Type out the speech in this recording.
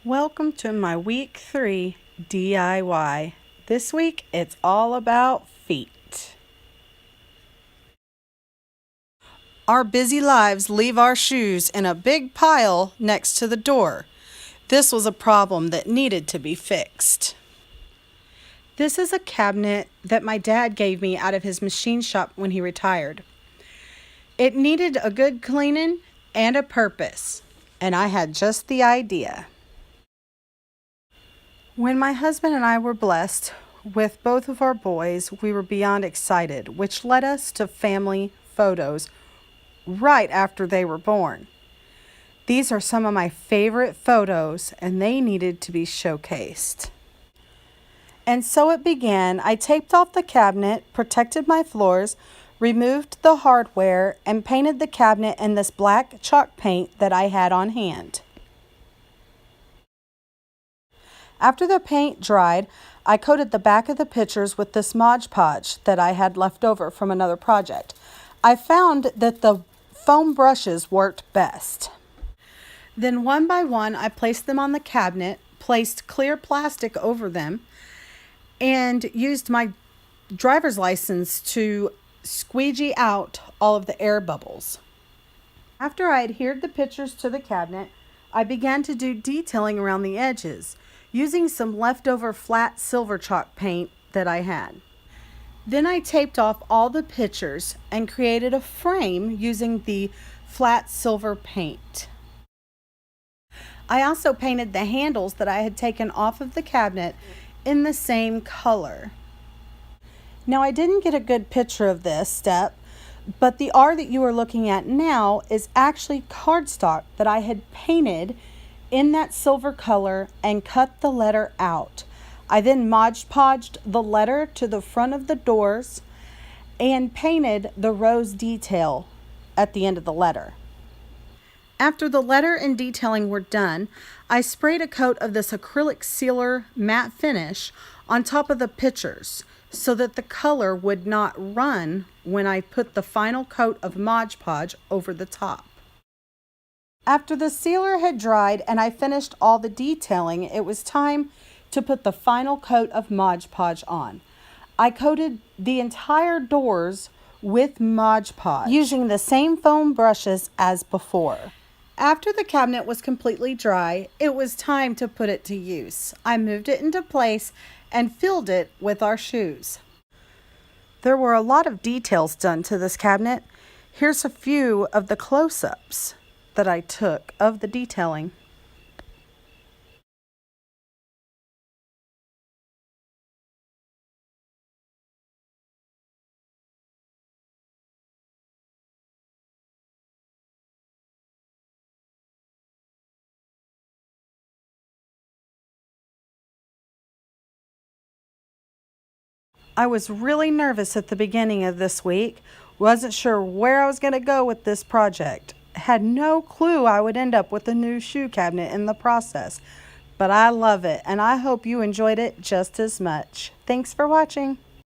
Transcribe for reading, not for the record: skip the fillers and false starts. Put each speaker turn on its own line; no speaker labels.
Welcome to my week 3 DIY. This week it's all about feet. Our busy lives leave our shoes in a big pile next to the door. This was a problem that needed to be fixed. This is a cabinet that my dad gave me out of his machine shop when he retired. It needed a good cleaning and a purpose, and I had just the idea. When my husband and I were blessed with both of our boys, we were beyond excited, which led us to family photos right after they were born. These are some of my favorite photos, and they needed to be showcased. And so it began. I taped off the cabinet, protected my floors, removed the hardware, and painted the cabinet in this black chalk paint that I had on hand. After the paint dried, I coated the back of the pictures with this Mod Podge that I had left over from another project. I found that the foam brushes worked best. Then one by one, I placed them on the cabinet, placed clear plastic over them, and used my driver's license to squeegee out all of the air bubbles. After I adhered the pictures to the cabinet, I began to do detailing around the edges, using some leftover flat silver chalk paint that I had. Then I taped off all the pictures and created a frame using the flat silver paint. I also painted the handles that I had taken off of the cabinet in the same color. Now, I didn't get a good picture of this step, but the art that you are looking at now is actually cardstock that I had painted in that silver color and cut the letter out. I then Mod Podged the letter to the front of the doors and painted the rose detail at the end of the letter. After the letter and detailing were done, I sprayed a coat of this acrylic sealer matte finish on top of the pictures so that the color would not run when I put the final coat of Mod Podge over the top. After the sealer had dried and I finished all the detailing, it was time to put the final coat of Mod Podge on. I coated the entire doors with Mod Podge using the same foam brushes as before. After the cabinet was completely dry, it was time to put it to use. I moved it into place and filled it with our shoes. There were a lot of details done to this cabinet. Here's a few of the close-ups that I took of the detailing. I was really nervous at the beginning of this week. Wasn't sure where I was going to go with this project. Had no clue I would end up with a new shoe cabinet in the process. But I love it, and I hope you enjoyed it just as much. Thanks for watching.